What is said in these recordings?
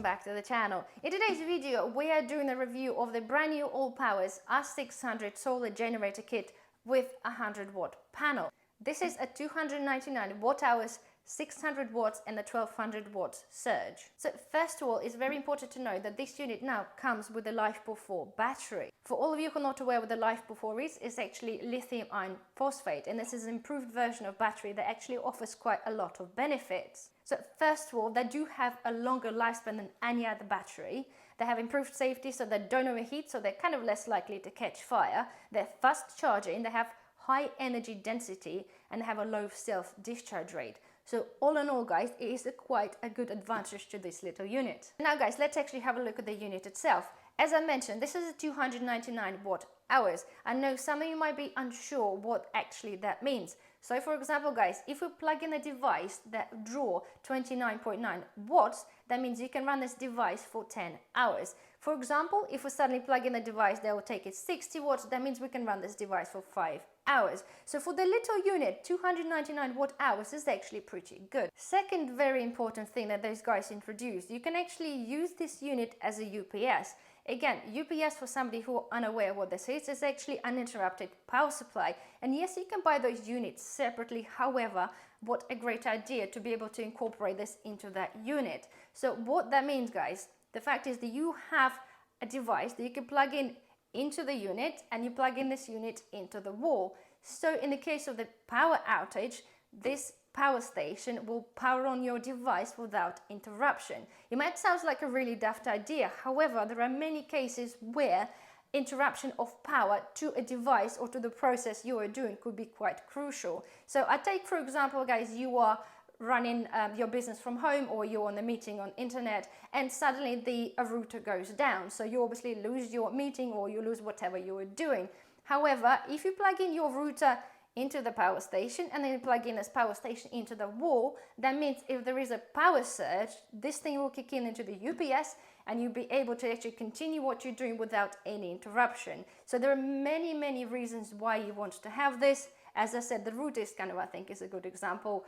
back to the channel. In today's video we are doing a review of the brand new ALLPOWERS R600 Solar Generator kit with a 100-watt panel. This is a 299 watt-hours, 600 watts and a 1200 watt surge. So first of all, it's very important to know that this unit now comes with a LiFePO4 battery. For all of you who are not aware what the LiFePO4 is, it's actually lithium iron phosphate, and this is an improved version of battery that actually offers quite a lot of benefits. So first of all, they do have a longer lifespan than any other battery. They have improved safety so they don't overheat, so they're kind of less likely to catch fire. They're fast charging, they have high energy density and have a low self-discharge rate. So all in all, guys, it is quite a good advantage to this little unit. Now guys, let's actually have a look at the unit itself. As I mentioned, this is a 299 watt hours. I know some of you might be unsure what actually that means. So for example, guys, if we plug in a device that draw 29.9 watts, that means you can run this device for 10 hours. For example, if we suddenly plug in a device that will take it 60 watts, that means we can run this device for 5 hours. So for the little unit, 299 watt hours is actually pretty good. Second very important thing that those guys introduced, you can actually use this unit as a UPS. Again, UPS, for somebody who are unaware what this is actually uninterrupted power supply. And yes, you can buy those units separately. However, what a great idea to be able to incorporate this into that unit. So what that means, guys, the fact is that you have a device that you can plug in into the unit, and you plug in this unit into the wall. So in the case of the power outage, this power station will power on your device without interruption. It might sound like a really daft idea. However, there are many cases where interruption of power to a device or to the process you are doing could be quite crucial. So I take, for example, guys, you are running your business from home, or you're on a meeting on internet, and suddenly the router goes down. So you obviously lose your meeting, or you lose whatever you were doing. However, if you plug in your router into the power station and then you plug in this power station into the wall, that means if there is a power surge, this thing will kick in into the UPS and you'll be able to actually continue what you're doing without any interruption. So there are many reasons why you want to have this. As I said, the router is kind of, I think, is a good example.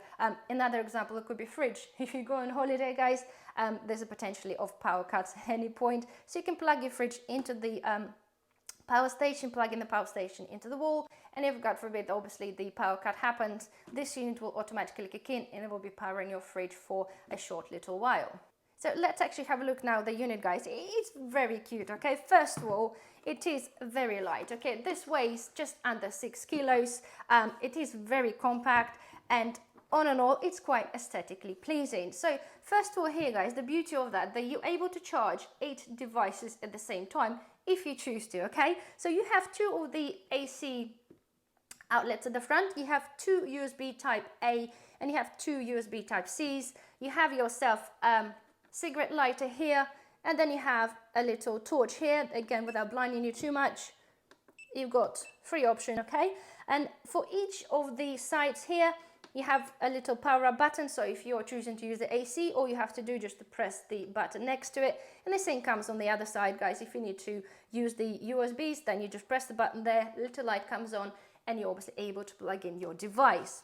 Another example, it could be fridge. If you go on holiday, guys, there's a potentially of power cuts at any point. So you can plug your fridge into the power station, plug in the power station into the wall, and if, God forbid, obviously the power cut happens, this unit will automatically kick in and it will be powering your fridge for a short little while. So let's actually have a look now at the unit, guys. It's very cute, okay? First of all, it is very light, okay? This weighs just under 6 kilos. It is very compact, and on and all, it's quite aesthetically pleasing. So first of all here, guys, the beauty of that you're able to charge 8 devices at the same time if you choose to, okay? So you have 2 of the AC outlets at the front. You have 2 USB type A and you have 2 USB type C's. You have yourself cigarette lighter here, and then you have a little torch here. Again, without blinding you too much, you've got 3 options, okay? And for each of the sides here, you have a little power up button. So if you're choosing to use the AC, all you have to do just to press the button next to it. And the same comes on the other side, guys. If you need to use the USBs, then you just press the button there, little light comes on, and you're obviously able to plug in your device.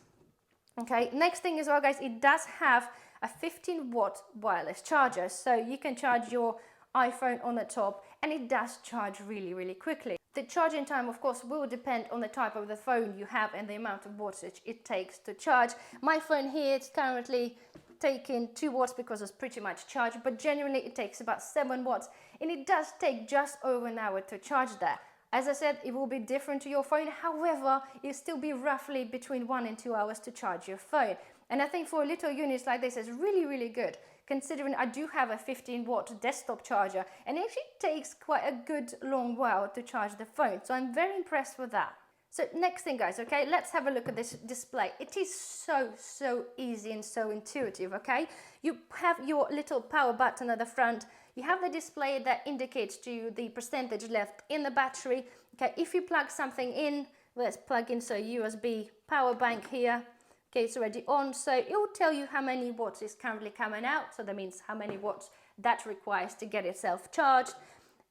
Okay, next thing as well, guys, it does have a 15-watt wireless charger, so you can charge your iPhone on the top, and it does charge really quickly. The charging time, of course, will depend on the type of the phone you have and the amount of wattage it takes to charge. My phone here, it's currently taking 2 watts because it's pretty much charged, but generally it takes about 7 watts, and it does take just over an hour to charge that. As I said, it will be different to your phone. However, it'll still be roughly between 1 and 2 hours to charge your phone. And I think for little units like this, it's really good, considering I do have a 15-watt desktop charger, and it actually takes quite a good long while to charge the phone. So I'm very impressed with that. So next thing, guys, okay, let's have a look at this display. It is so easy and so intuitive, okay? You have your little power button at the front. You have the display that indicates to you the percentage left in the battery. Okay, if you plug something in, let's plug in, so USB power bank here. Okay, it's already on, so it will tell you how many watts is currently coming out. So that means how many watts that requires to get itself charged.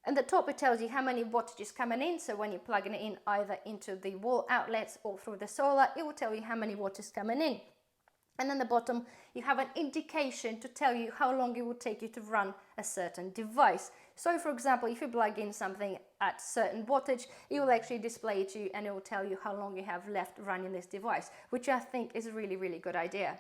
And the top, it tells you how many wattage is coming in. So when you're plugging it in either into the wall outlets or through the solar, it will tell you how many watts is coming in. And on the bottom, you have an indication to tell you how long it will take you to run a certain device. So for example, if you plug in something at certain wattage, it will actually display to you and it will tell you how long you have left running this device, which I think is a really, really good idea.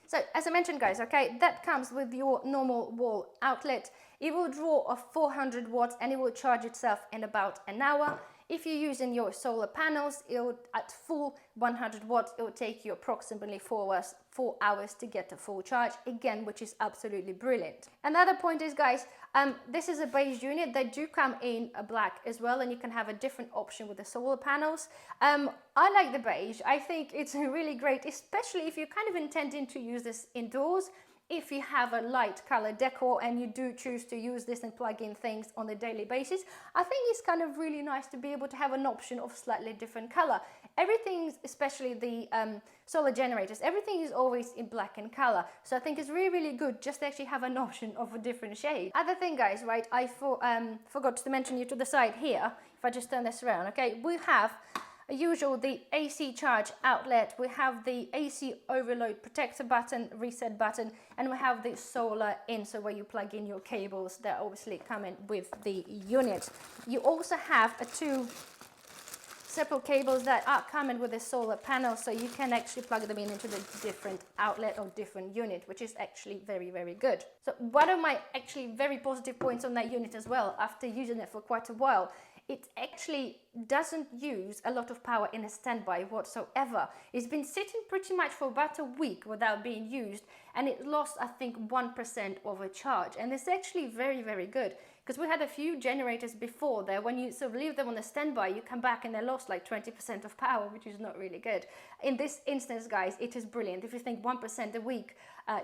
So as I mentioned, guys, okay, that comes with your normal wall outlet. It will draw a 400 watts and it will charge itself in about an hour. If you're using your solar panels, at full 100 watts, it will take you approximately 4 hours to get a full charge, again, which is absolutely brilliant. Another point is, guys, this is a beige unit. They do come in a black as well, and you can have a different option with the solar panels. I like the beige. I think it's really great, especially if you're kind of intending to use this indoors. If you have a light color decor and you do choose to use this and plug in things on a daily basis, I think it's kind of really nice to be able to have an option of slightly different color. Everything, especially the solar generators, everything is always in black in color. So I think it's really, really good just to actually have an option of a different shade. Other thing, guys, right, I forgot to mention you to the side here. If I just turn this around, okay, we have usual the AC charge outlet, we have the AC overload protector button, reset button, and we have the solar insert where you plug in your cables that obviously come in with the unit. You also have two separate cables that are coming with the solar panel, so you can actually plug them into the different outlet or different unit, which is actually very, very good. So one of my actually very positive points on that unit as well, after using it for quite a while, it actually doesn't use a lot of power in a standby whatsoever. It's been sitting pretty much for about a week without being used, and it lost, I think, 1% of a charge. And it's actually very, very good, because we had a few generators before there. When you sort of leave them on a standby, you come back and they lost like 20% of power, which is not really good. In this instance, guys, it is brilliant. If you think 1% a week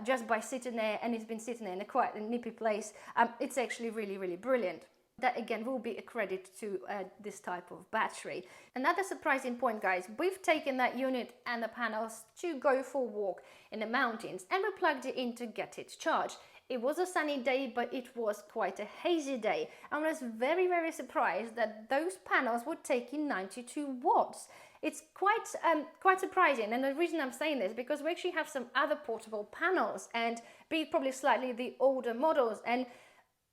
just by sitting there, and it's been sitting there in a quite nippy place, it's actually really, really brilliant. That again will be a credit to this type of battery. Another surprising point, guys, we've taken that unit and the panels to go for a walk in the mountains, and we plugged it in to get it charged. It was a sunny day, but it was quite a hazy day. I was very, very surprised that those panels would take in 92 watts. It's quite surprising, and the reason I'm saying this is because we actually have some other portable panels, and be probably slightly the older models, and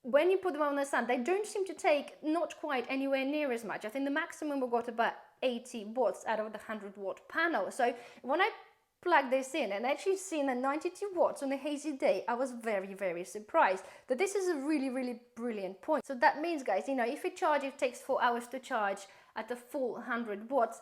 when you put them on the sun, they don't seem to take not quite anywhere near as much. I think the maximum we got about 80 watts out of the 100 watt panel. So when I plugged this in and actually seen a 92 watts on a hazy day, I was very, very surprised. That this is a really, really brilliant point. So that means, guys, you know, if you charge, it takes 4 hours to charge at the full 100 watts.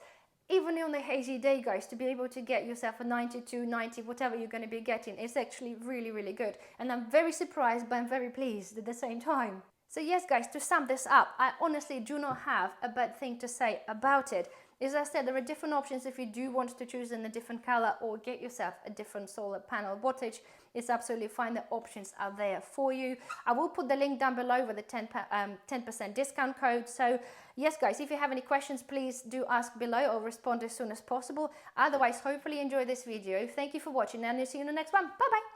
Even on a hazy day, guys, to be able to get yourself a 92, 90, whatever you're going to be getting, it's actually really, really good. And I'm very surprised, but I'm very pleased at the same time. So yes, guys, to sum this up, I honestly do not have a bad thing to say about it. As I said, there are different options if you do want to choose in a different color or get yourself a different solar panel wattage. It's absolutely fine. The options are there for you. I will put the link down below with the 10% discount code. So yes, guys, if you have any questions, please do ask below or respond as soon as possible. Otherwise, hopefully you enjoy this video. Thank you for watching, and I'll see you in the next one. Bye bye.